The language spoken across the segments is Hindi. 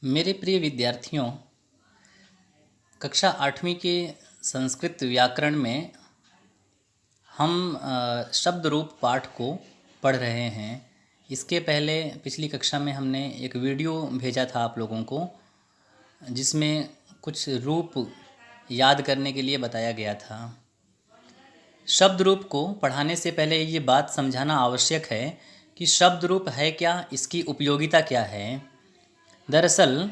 मेरे प्रिय विद्यार्थियों, कक्षा 8वीं के संस्कृत व्याकरण में हम शब्द रूप पाठ को पढ़ रहे हैं। इसके पहले पिछली कक्षा में हमने एक वीडियो भेजा था आप लोगों को, जिसमें कुछ रूप याद करने के लिए बताया गया था। शब्द रूप को पढ़ाने से पहले ये बात समझाना आवश्यक है कि शब्द रूप है क्या, इसकी उपयोगिता क्या है। दरअसल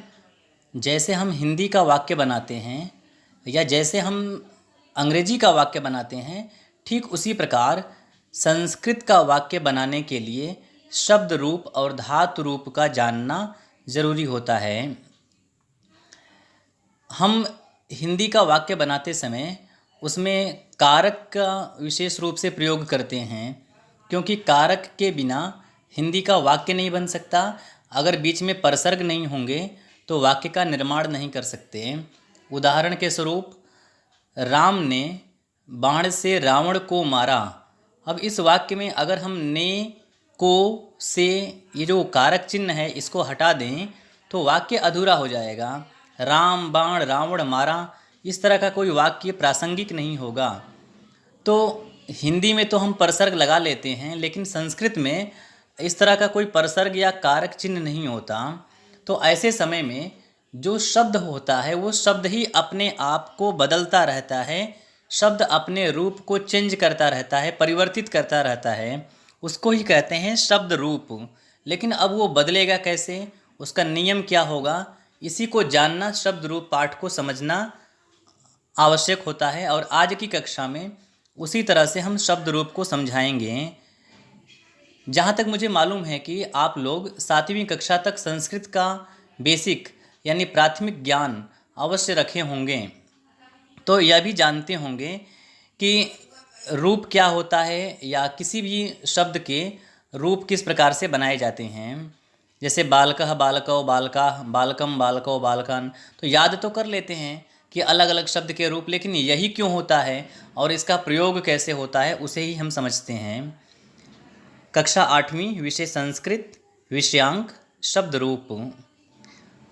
जैसे हम हिंदी का वाक्य बनाते हैं या जैसे हम अंग्रेजी का वाक्य बनाते हैं, ठीक उसी प्रकार संस्कृत का वाक्य बनाने के लिए शब्द रूप और धातु रूप का जानना ज़रूरी होता है। हम हिंदी का वाक्य बनाते समय उसमें कारक का विशेष रूप से प्रयोग करते हैं, क्योंकि कारक के बिना हिंदी का वाक्य नहीं बन सकता। अगर बीच में परसर्ग नहीं होंगे तो वाक्य का निर्माण नहीं कर सकते। उदाहरण के स्वरूप, राम ने बाण से रावण को मारा। अब इस वाक्य में अगर हम ने, को, से, ये जो कारक चिन्ह है इसको हटा दें तो वाक्य अधूरा हो जाएगा। राम बाण रावण मारा, इस तरह का कोई वाक्य प्रासंगिक नहीं होगा। तो हिंदी में तो हम परसर्ग लगा लेते हैं, लेकिन संस्कृत में इस तरह का कोई परसर्ग या कारक चिन्ह नहीं होता। तो ऐसे समय में जो शब्द होता है वो शब्द ही अपने आप को बदलता रहता है, शब्द अपने रूप को चेंज करता रहता है, परिवर्तित करता रहता है, उसको ही कहते हैं शब्द रूप। लेकिन अब वो बदलेगा कैसे, उसका नियम क्या होगा, इसी को जानना, शब्द रूप पाठ को समझना आवश्यक होता है। और आज की कक्षा में उसी तरह से हम शब्द रूप को समझाएंगे। जहाँ तक मुझे मालूम है कि आप लोग 7वीं कक्षा तक संस्कृत का बेसिक यानी प्राथमिक ज्ञान अवश्य रखे होंगे, तो यह भी जानते होंगे कि रूप क्या होता है या किसी भी शब्द के रूप किस प्रकार से बनाए जाते हैं। जैसे बालकः बालकौ बालकाः, बालकम बालकौ बालकान्, तो याद तो कर लेते हैं कि अलग अलग शब्द के रूप, लेकिन यही क्यों होता है और इसका प्रयोग कैसे होता है उसे ही हम समझते हैं। कक्षा 8वीं विषय संस्कृत, विषयांक शब्द रूप।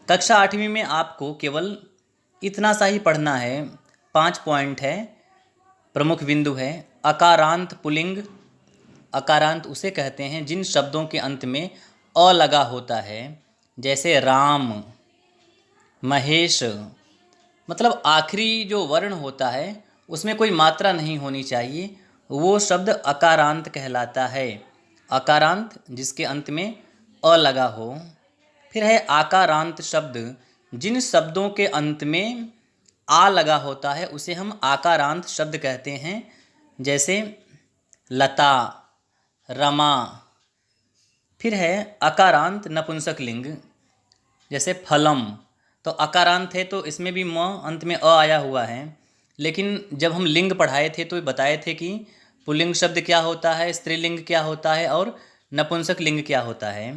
कक्षा 8वीं में आपको केवल इतना सा ही पढ़ना है। 5 पॉइंट है, प्रमुख बिंदु है। अकारांत पुल्लिंग। अकारांत उसे कहते हैं जिन शब्दों के अंत में अ लगा होता है, जैसे राम, महेश। मतलब आखिरी जो वर्ण होता है उसमें कोई मात्रा नहीं होनी चाहिए, वो शब्द अकारांत कहलाता है। अकारांत जिसके अंत में अ लगा हो। फिर है आकारांत शब्द, जिन शब्दों के अंत में आ लगा होता है उसे हम आकारांत शब्द कहते हैं, जैसे लता, रमा। फिर है अकारांत नपुंसकलिंग, जैसे फलम। तो अकारांत है तो इसमें भी म अंत में अ आया हुआ है, लेकिन जब हम लिंग पढ़ाए थे तो बताए थे कि पुल्लिंग शब्द क्या होता है, स्त्रीलिंग क्या होता है और नपुंसक लिंग क्या होता है।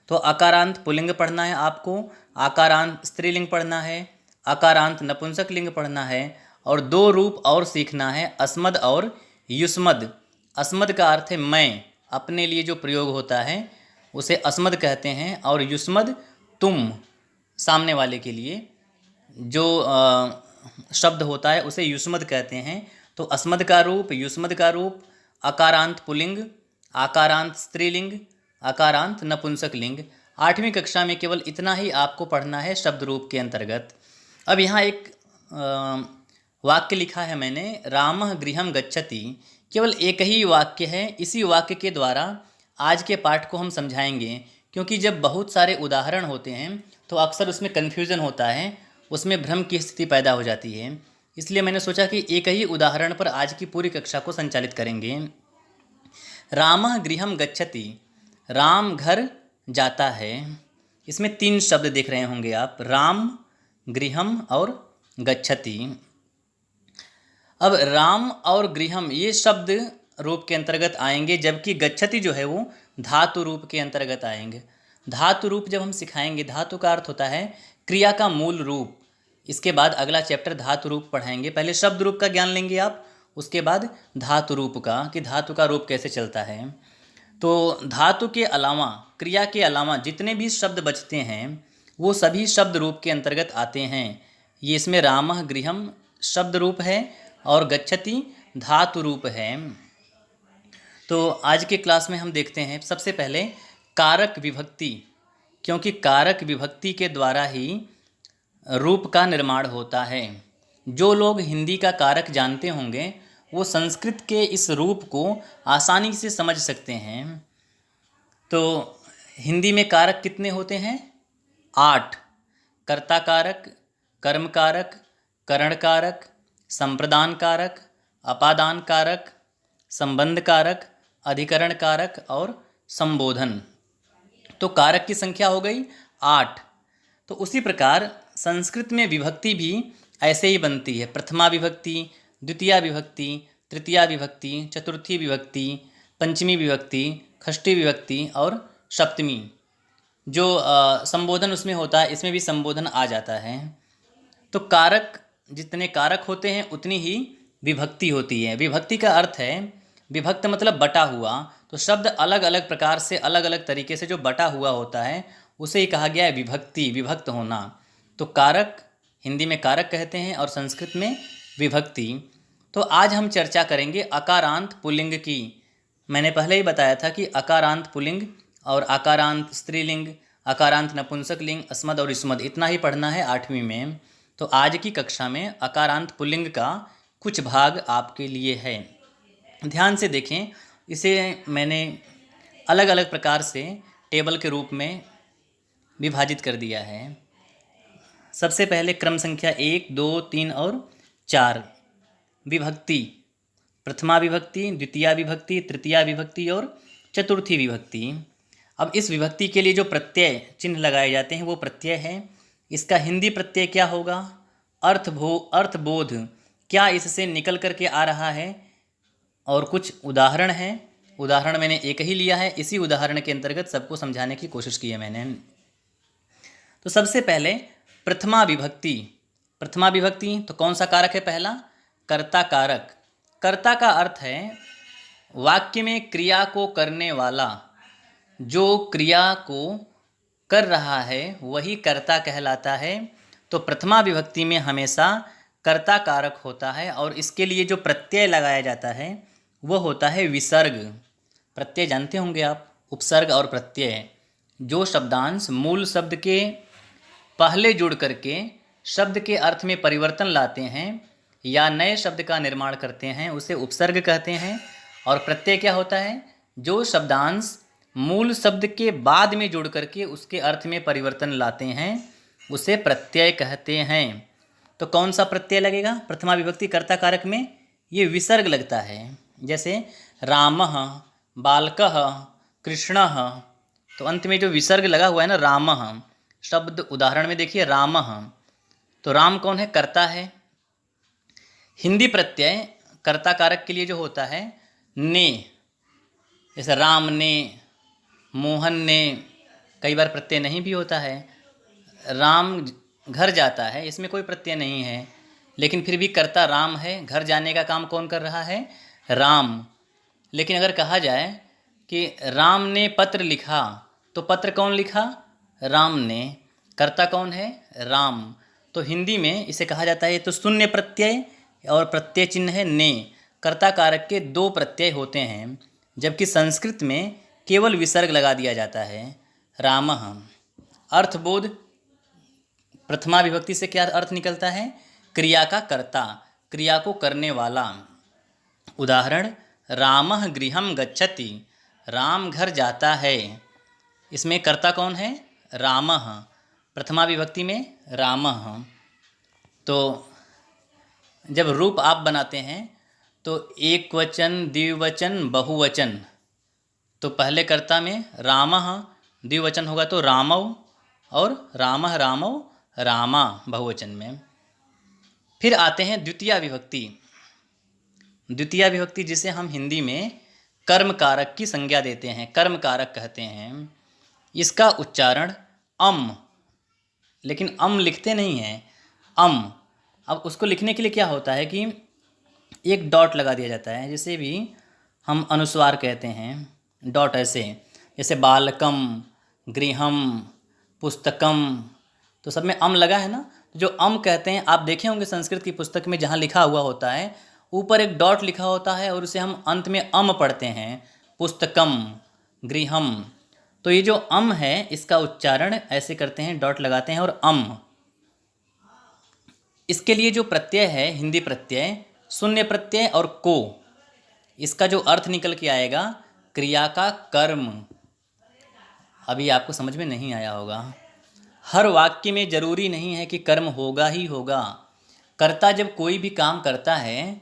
तो अकारांत पुल्लिंग पढ़ना है आपको, आकारांत स्त्रीलिंग पढ़ना है, अकारांत नपुंसक लिंग पढ़ना है, और 2 रूप और सीखना है, अस्मद और युष्मद। अस्मद का अर्थ है मैं, अपने लिए जो प्रयोग होता है उसे अस्मद कहते हैं, और युष्मद तुम, सामने वाले के लिए जो शब्द होता है उसे युष्मद कहते हैं। तो अस्मद का रूप, युष्मद का रूप, अकारांत पुल्लिंग, आकारांत स्त्रीलिंग, अकारांत नपुंसक लिंग। 8वीं कक्षा में केवल इतना ही आपको पढ़ना है शब्द रूप के अंतर्गत। अब यहाँ एक वाक्य लिखा है मैंने, रामः गृहं गच्छति। केवल एक ही वाक्य है, इसी वाक्य के द्वारा आज के पाठ को हम समझाएंगे, क्योंकि जब बहुत सारे उदाहरण होते हैं तो अक्सर उसमें कन्फ्यूज़न होता है, उसमें भ्रम की स्थिति पैदा हो जाती है। इसलिए मैंने सोचा कि एक ही उदाहरण पर आज की पूरी कक्षा को संचालित करेंगे। रामः गृहं गच्छति, राम घर जाता है। इसमें 3 शब्द देख रहे होंगे आप, राम, गृहम और गच्छति। अब राम और गृहम ये शब्द रूप के अंतर्गत आएंगे, जबकि गच्छति जो है वो धातु रूप के अंतर्गत आएंगे। धातु रूप जब हम सिखाएंगे, धातु का अर्थ होता है क्रिया का मूल रूप। इसके बाद अगला चैप्टर धातु रूप पढ़ाएंगे। पहले शब्द रूप का ज्ञान लेंगे आप, उसके बाद धातु रूप का, कि धातु का रूप कैसे चलता है। तो धातु के अलावा, क्रिया के अलावा जितने भी शब्द बचते हैं वो सभी शब्द रूप के अंतर्गत आते हैं। ये इसमें रामः गृहम शब्द रूप है और गच्छति धातु रूप है। तो आज के क्लास में हम देखते हैं सबसे पहले कारक विभक्ति, क्योंकि कारक विभक्ति के द्वारा ही रूप का निर्माण होता है। जो लोग हिंदी का कारक जानते होंगे वो संस्कृत के इस रूप को आसानी से समझ सकते हैं। तो हिंदी में कारक कितने होते हैं? 8। कर्ता कारक, कर्म कारक, करण कारक, संप्रदान कारक, अपादान कारक, संबंध कारक, अधिकरण कारक और संबोधन। तो कारक की संख्या हो गई 8। तो उसी प्रकार संस्कृत में विभक्ति भी ऐसे ही बनती है। प्रथमा विभक्ति, द्वितीया विभक्ति, तृतीया विभक्ति, चतुर्थी विभक्ति, पंचमी विभक्ति, षष्ठी विभक्ति और सप्तमी। जो संबोधन उसमें होता है, इसमें भी संबोधन आ जाता है। तो कारक, जितने कारक होते हैं उतनी ही विभक्ति होती है। विभक्ति का अर्थ है, विभक्त मतलब बटा हुआ। तो शब्द अलग अलग प्रकार से, अलग अलग तरीके से जो बटा हुआ होता है उसे ही कहा गया है विभक्ति, विभक्त होना। तो कारक हिंदी में कारक कहते हैं और संस्कृत में विभक्ति। तो आज हम चर्चा करेंगे अकारांत पुल्लिंग की। मैंने पहले ही बताया था कि अकारांत पुल्लिंग और अकारांत स्त्रीलिंग, अकारांत नपुंसक लिंग, अस्मद और इस्मद, इतना ही पढ़ना है 8वीं में। तो आज की कक्षा में अकारांत पुल्लिंग का कुछ भाग आपके लिए है। ध्यान से देखें, इसे मैंने अलग अलग प्रकार से टेबल के रूप में विभाजित कर दिया है। सबसे पहले क्रम संख्या 1, 2, 3 और 4 विभक्ति, प्रथमा विभक्ति, द्वितीया विभक्ति, तृतीया विभक्ति और चतुर्थी विभक्ति। अब इस विभक्ति के लिए जो प्रत्यय चिन्ह लगाए जाते हैं वो प्रत्यय है। इसका हिंदी प्रत्यय क्या होगा? अर्थबोध। क्या इससे निकल करके आ रहा है? और कुछ उदाहरण हैं। उदाहरण मैंने एक ही लिया है, इसी उदाहरण के अंतर्गत सबको समझाने की कोशिश की है मैंने। तो सबसे पहले प्रथमा विभक्ति। प्रथमा विभक्ति तो कौन सा कारक है? पहला कर्ता कारक। कर्ता का अर्थ है वाक्य में क्रिया को करने वाला। जो क्रिया को कर रहा है वही कर्ता कहलाता है। तो प्रथमा विभक्ति में हमेशा कर्ता कारक होता है और इसके लिए जो प्रत्यय लगाया जाता है वो होता है विसर्ग। प्रत्यय जानते होंगे आप, उपसर्ग और प्रत्यय। जो शब्दांश मूल शब्द के पहले जुड़ करके शब्द के अर्थ में परिवर्तन लाते हैं या नए शब्द का निर्माण करते हैं उसे उपसर्ग कहते हैं। और प्रत्यय क्या होता है? जो शब्दांश मूल शब्द के बाद में जुड़ करके उसके अर्थ में परिवर्तन लाते हैं उसे प्रत्यय कहते हैं। तो कौन सा प्रत्यय लगेगा प्रथमा विभक्ति कर्ता कारक में? ये विसर्ग लगता है। जैसे रामः, बालकः, कृष्णः। तो अंत में जो विसर्ग लगा हुआ है ना, रामः शब्द, उदाहरण में देखिए रामः। तो राम कौन है? कर्ता है। हिंदी प्रत्यय कर्ता कारक के लिए जो होता है ने, जैसे राम ने, मोहन ने। कई बार प्रत्यय नहीं भी होता है। राम घर जाता है, इसमें कोई प्रत्यय नहीं है, लेकिन फिर भी कर्ता राम है। घर जाने का काम कौन कर रहा है? राम। लेकिन अगर कहा जाए कि राम ने पत्र लिखा, तो पत्र कौन लिखा? राम ने। कर्ता कौन है? राम। तो हिंदी में इसे कहा जाता है, तो शून्य प्रत्यय और प्रत्यय चिन्ह है ने। कर्ता कारक के 2 प्रत्यय होते हैं, जबकि संस्कृत में केवल विसर्ग लगा दिया जाता है, रामः। अर्थबोध, प्रथमा विभक्ति से क्या अर्थ निकलता है? क्रिया का कर्ता, क्रिया को करने वाला। उदाहरण रामः गृहं गच्छति, राम घर जाता है। इसमें कर्ता कौन है? रामः। प्रथमा विभक्ति में रामः। तो जब रूप आप बनाते हैं तो एक वचन, द्विवचन, बहुवचन। तो पहले कर्ता में रामः, द्विवचन होगा तो रामौ, और रामः, रामौ, रामा बहुवचन में। फिर आते हैं द्वितीया विभक्ति। द्वितीया विभक्ति जिसे हम हिंदी में कर्म कारक की संज्ञा देते हैं, कर्म कारक कहते हैं। इसका उच्चारण अम, लेकिन अम लिखते नहीं हैं, अम। अब उसको लिखने के लिए क्या होता है कि एक डॉट लगा दिया जाता है, जिसे भी हम अनुस्वार कहते हैं। डॉट ऐसे, जैसे बालकम, गृहम, पुस्तकम, तो सब में अम लगा है ना। जो अम कहते हैं, आप देखे होंगे संस्कृत की पुस्तक में जहाँ लिखा हुआ होता है ऊपर एक डॉट लिखा होता है और उसे हम अंत में अम पढ़ते हैं, पुस्तकम, गृहम। तो ये जो अम है इसका उच्चारण ऐसे करते हैं, डॉट लगाते हैं और अम। इसके लिए जो प्रत्यय है हिंदी प्रत्यय, शून्य प्रत्यय और को, इसका जो अर्थ निकल के आएगा क्रिया का कर्म। अभी आपको समझ में नहीं आया होगा। हर वाक्य में जरूरी नहीं है कि कर्म होगा ही होगा। कर्ता जब कोई भी काम करता है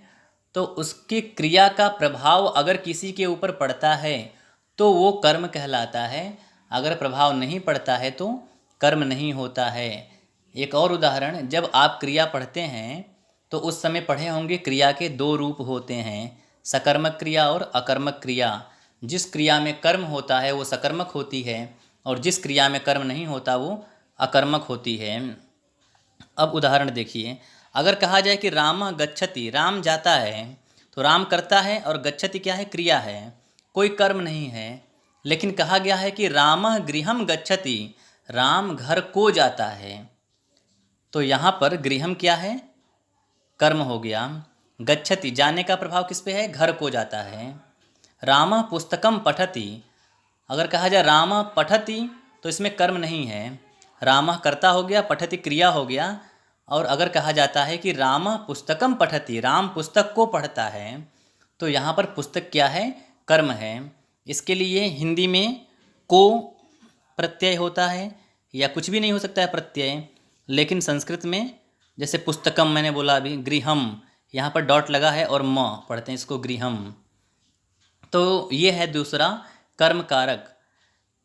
तो उसकी क्रिया का प्रभाव अगर किसी के ऊपर पड़ता है तो वो कर्म कहलाता है, अगर प्रभाव नहीं पड़ता है तो कर्म नहीं होता है। एक और उदाहरण, जब आप क्रिया पढ़ते हैं तो उस समय पढ़े होंगे क्रिया के दो रूप होते हैं, सकर्मक क्रिया और अकर्मक क्रिया। जिस क्रिया में कर्म होता है वो सकर्मक होती है और जिस क्रिया में कर्म नहीं होता वो अकर्मक होती है। अब उदाहरण देखिए, अगर कहा जाए कि रामः गच्छति, राम जाता है, तो राम करता है और गच्छति क्या है, क्रिया है, कोई कर्म नहीं है। लेकिन कहा गया है कि रामः गृहम गच्छति, राम घर को जाता है, तो यहाँ पर गृहम क्या है, कर्म हो गया। गच्छति जाने का प्रभाव किस पे है, घर को जाता है। रामः पुस्तकम पठति, अगर कहा जाए रामः पठति तो इसमें कर्म नहीं है, रामः कर्ता हो गया, पठति क्रिया हो गया। और अगर कहा जाता है कि रामः पुस्तकम पठति, राम पुस्तक को पढ़ता है, तो यहाँ पर पुस्तक क्या है, कर्म है। इसके लिए हिंदी में को प्रत्यय होता है या कुछ भी नहीं हो सकता है प्रत्यय, लेकिन संस्कृत में जैसे पुस्तकम मैंने बोला अभी, गृहम, यहाँ पर डॉट लगा है और म पढ़ते हैं इसको गृहम। तो ये है दूसरा कर्म कारक।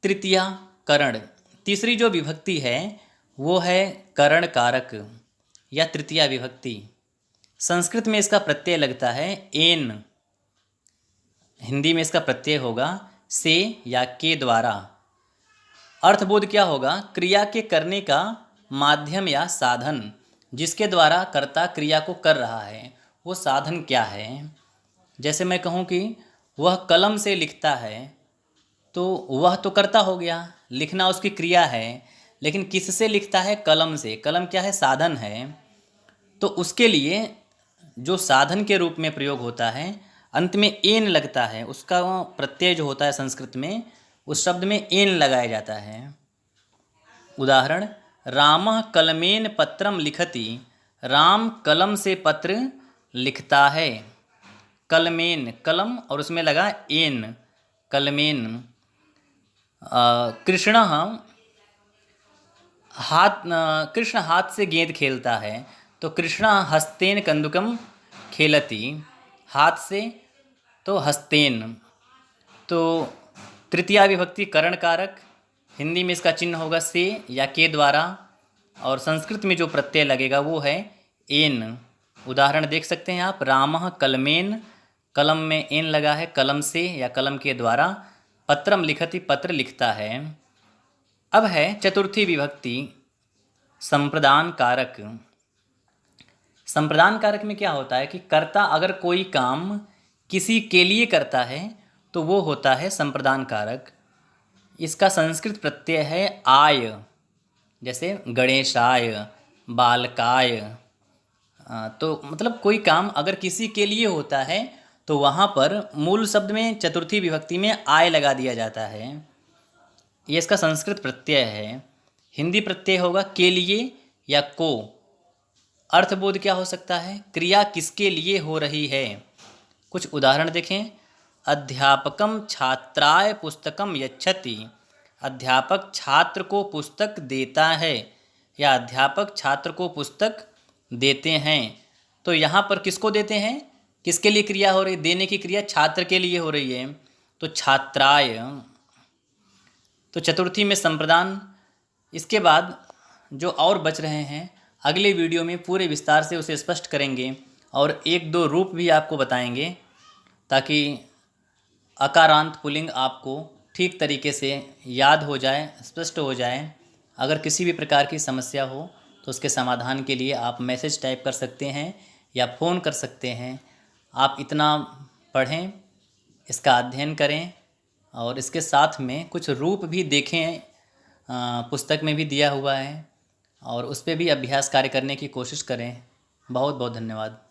तृतीया करण, तीसरी जो विभक्ति है वो है करण कारक या तृतीया विभक्ति। संस्कृत में इसका प्रत्यय लगता है एन, हिंदी में इसका प्रत्यय होगा से या के द्वारा। अर्थबोध क्या होगा, क्रिया के करने का माध्यम या साधन, जिसके द्वारा कर्ता क्रिया को कर रहा है वो साधन क्या है। जैसे मैं कहूँ कि वह कलम से लिखता है, तो वह तो कर्ता हो गया, लिखना उसकी क्रिया है, लेकिन किससे लिखता है, कलम से। कलम क्या है, साधन है। तो उसके लिए जो साधन के रूप में प्रयोग होता है, अंत में एन लगता है, उसका प्रत्यय जो होता है संस्कृत में, उस शब्द में एन लगाया जाता है। उदाहरण, रामः कलमेन पत्रम लिखति, राम कलम से पत्र लिखता है। कलमेन, कलम और उसमें लगा एन, कलमेन। कृष्ण हाथ से गेंद खेलता है, तो कृष्ण हस्तेन कंदुकम खेलति, हाथ से तो हस्तेन। तो तृतीया विभक्ति करण कारक, हिंदी में इसका चिन्ह होगा से या के द्वारा, और संस्कृत में जो प्रत्यय लगेगा वो है एन। उदाहरण देख सकते हैं आप, रामः कलमेन, कलम में एन लगा है, कलम से या कलम के द्वारा, पत्रम लिखति, पत्र लिखता है। अब है चतुर्थी विभक्ति संप्रदान कारक। संप्रदान कारक में क्या होता है कि कर्ता अगर कोई काम किसी के लिए करता है तो वो होता है संप्रदान कारक। इसका संस्कृत प्रत्यय है आय, जैसे गणेशाय, बालकाय। तो मतलब कोई काम अगर किसी के लिए होता है तो वहाँ पर मूल शब्द में चतुर्थी विभक्ति में आय लगा दिया जाता है। ये इसका संस्कृत प्रत्यय है। हिंदी प्रत्यय होगा के लिए या को। अर्थबोध क्या हो सकता है, क्रिया किसके लिए हो रही है। कुछ उदाहरण देखें, अध्यापकम छात्राय पुस्तकम यच्छति, अध्यापक छात्र को पुस्तक देता है या अध्यापक छात्र को पुस्तक देते हैं। तो यहाँ पर किसको देते हैं, किसके लिए क्रिया हो रही, देने की क्रिया छात्र के लिए हो रही है, तो छात्राय। तो चतुर्थी में संप्रदान। इसके बाद जो और बच रहे हैं अगले वीडियो में पूरे विस्तार से उसे स्पष्ट करेंगे और एक दो रूप भी आपको बताएंगे, ताकि अकारांत पुल्लिंग आपको ठीक तरीके से याद हो जाए, स्पष्ट हो जाए। अगर किसी भी प्रकार की समस्या हो तो उसके समाधान के लिए आप मैसेज टाइप कर सकते हैं या फ़ोन कर सकते हैं। आप इतना पढ़ें, इसका अध्ययन करें और इसके साथ में कुछ रूप भी देखें, पुस्तक में भी दिया हुआ है। और उस पे भी अभ्यास कार्य करने की कोशिश करें। बहुत बहुत धन्यवाद।